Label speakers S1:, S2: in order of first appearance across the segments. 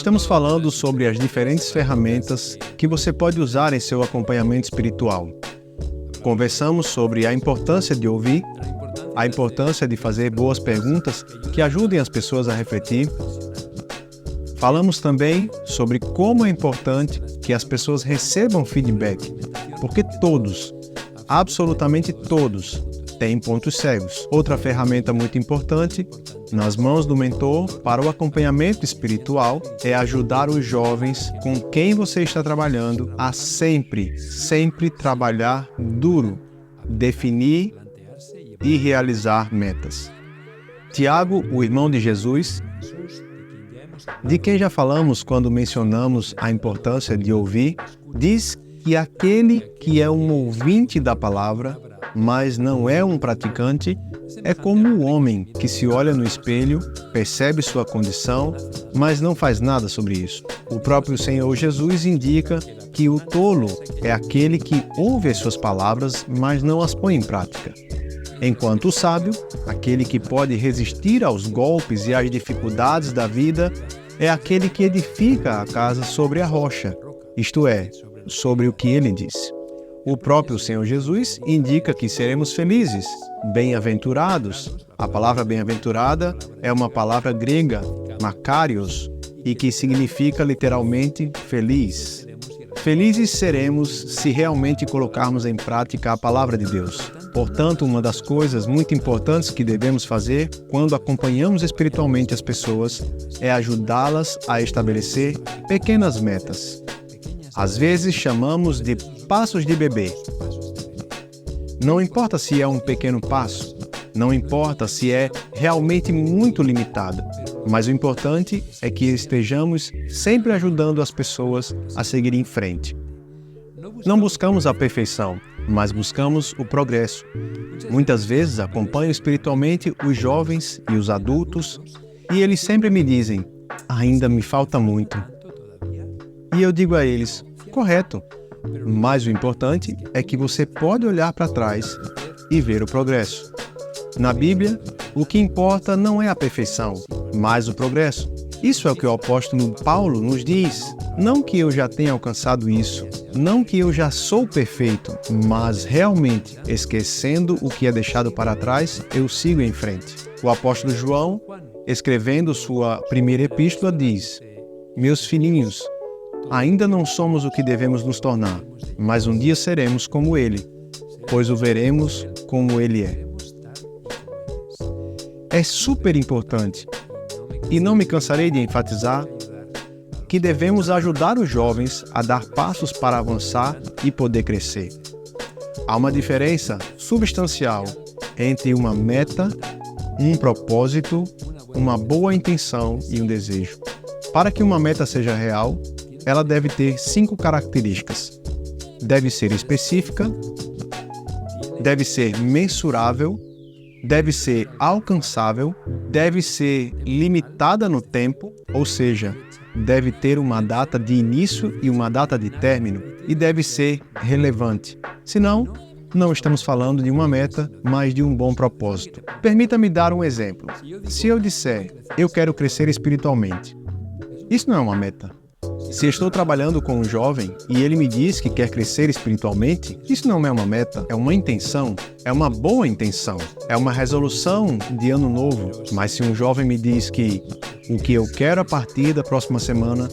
S1: Estamos falando sobre as diferentes ferramentas que você pode usar em seu acompanhamento espiritual. Conversamos sobre a importância de ouvir, a importância de fazer boas perguntas que ajudem as pessoas a refletir. Falamos também sobre como é importante que as pessoas recebam feedback, porque todos, absolutamente todos, têm pontos cegos. Outra ferramenta muito importante nas mãos do mentor para o acompanhamento espiritual é ajudar os jovens com quem você está trabalhando a sempre trabalhar duro, definir e realizar metas. Tiago, o irmão de Jesus, de quem já falamos quando mencionamos a importância de ouvir, diz que aquele que é um ouvinte da palavra, mas não é um praticante, é como o homem que se olha no espelho, percebe sua condição, mas não faz nada sobre isso. O próprio Senhor Jesus indica que o tolo é aquele que ouve as suas palavras, mas não as põe em prática. Enquanto o sábio, aquele que pode resistir aos golpes e às dificuldades da vida, é aquele que edifica a casa sobre a rocha, isto é, sobre o que ele disse. O próprio Senhor Jesus indica que seremos felizes, bem-aventurados. A palavra bem-aventurada é uma palavra grega, makarios, e que significa literalmente feliz. Felizes seremos se realmente colocarmos em prática a palavra de Deus. Portanto, uma das coisas muito importantes que devemos fazer quando acompanhamos espiritualmente as pessoas é ajudá-las a estabelecer pequenas metas. Às vezes chamamos de passos de bebê. Não importa se é um pequeno passo, não importa se é realmente muito limitado, mas o importante é que estejamos sempre ajudando as pessoas a seguir em frente. Não buscamos a perfeição, mas buscamos o progresso. Muitas vezes acompanho espiritualmente os jovens e os adultos e eles sempre me dizem, ainda me falta muito. E eu digo a eles, correto, mas o importante é que você pode olhar para trás e ver o progresso. Na Bíblia, o que importa não é a perfeição, mas o progresso. Isso é o que o apóstolo Paulo nos diz. Não que eu já tenha alcançado isso, não que eu já sou perfeito, mas realmente, esquecendo o que é deixado para trás, eu sigo em frente. O apóstolo João, escrevendo sua primeira epístola, diz: meus filhinhos, ainda não somos o que devemos nos tornar, mas um dia seremos como Ele, pois o veremos como Ele é. É super importante, e não me cansarei de enfatizar, que devemos ajudar os jovens a dar passos para avançar e poder crescer. Há uma diferença substancial entre uma meta, um propósito, uma boa intenção e um desejo. Para que uma meta seja real, ela deve ter 5 características. Deve ser específica, deve ser mensurável, deve ser alcançável, deve ser limitada no tempo, ou seja, deve ter uma data de início e uma data de término, e deve ser relevante. Senão, não estamos falando de uma meta, mas de um bom propósito. Permita-me dar um exemplo. Se eu disser, eu quero crescer espiritualmente, isso não é uma meta. Se estou trabalhando com um jovem e ele me diz que quer crescer espiritualmente, isso não é uma meta, é uma intenção, é uma boa intenção, é uma resolução de ano novo. Mas se um jovem me diz que o que eu quero a partir da próxima semana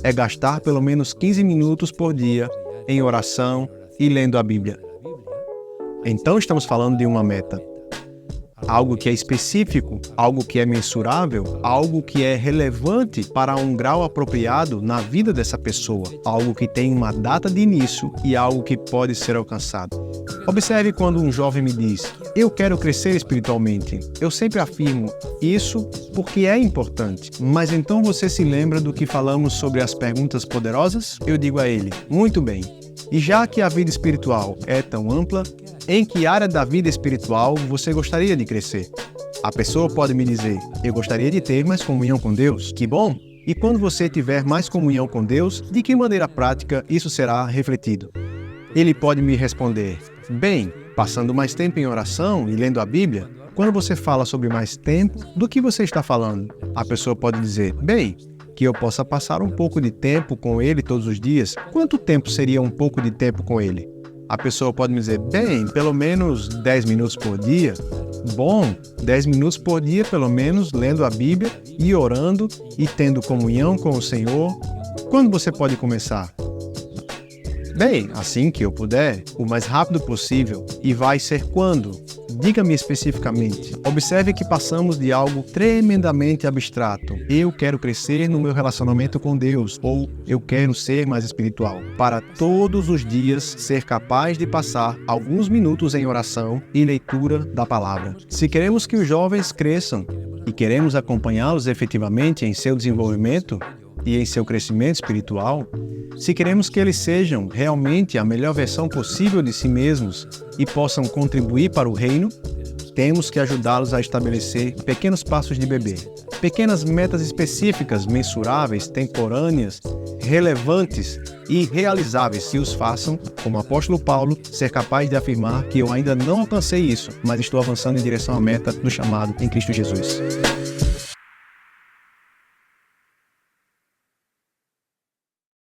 S1: é gastar pelo menos 15 minutos por dia em oração e lendo a Bíblia, então estamos falando de uma meta. Algo que é específico, algo que é mensurável, algo que é relevante para um grau apropriado na vida dessa pessoa, algo que tem uma data de início e algo que pode ser alcançado. Observe quando um jovem me diz, eu quero crescer espiritualmente. Eu sempre afirmo isso porque é importante. Mas então você se lembra do que falamos sobre as perguntas poderosas? Eu digo a ele, muito bem. E já que a vida espiritual é tão ampla, em que área da vida espiritual você gostaria de crescer? A pessoa pode me dizer, eu gostaria de ter mais comunhão com Deus. Que bom! E quando você tiver mais comunhão com Deus, de que maneira prática isso será refletido? Ele pode me responder, bem, passando mais tempo em oração e lendo a Bíblia. Quando você fala sobre mais tempo, do que você está falando? A pessoa pode dizer, bem, que eu possa passar um pouco de tempo com ele todos os dias. Quanto tempo seria um pouco de tempo com ele? A pessoa pode me dizer, bem, pelo menos 10 minutos por dia. Bom, 10 minutos por dia, pelo menos, lendo a Bíblia e orando e tendo comunhão com o Senhor. Quando você pode começar? Bem, assim que eu puder, o mais rápido possível. E vai ser quando? Diga-me especificamente. Observe que passamos de algo tremendamente abstrato. Eu quero crescer no meu relacionamento com Deus, ou eu quero ser mais espiritual, para todos os dias ser capaz de passar alguns minutos em oração e leitura da palavra. Se queremos que os jovens cresçam e queremos acompanhá-los efetivamente em seu desenvolvimento e em seu crescimento espiritual, se queremos que eles sejam realmente a melhor versão possível de si mesmos e possam contribuir para o reino, temos que ajudá-los a estabelecer pequenos passos de bebê, pequenas metas específicas, mensuráveis, temporâneas, relevantes e realizáveis que os façam, como o apóstolo Paulo, ser capaz de afirmar que eu ainda não alcancei isso, mas estou avançando em direção à meta do chamado em Cristo Jesus.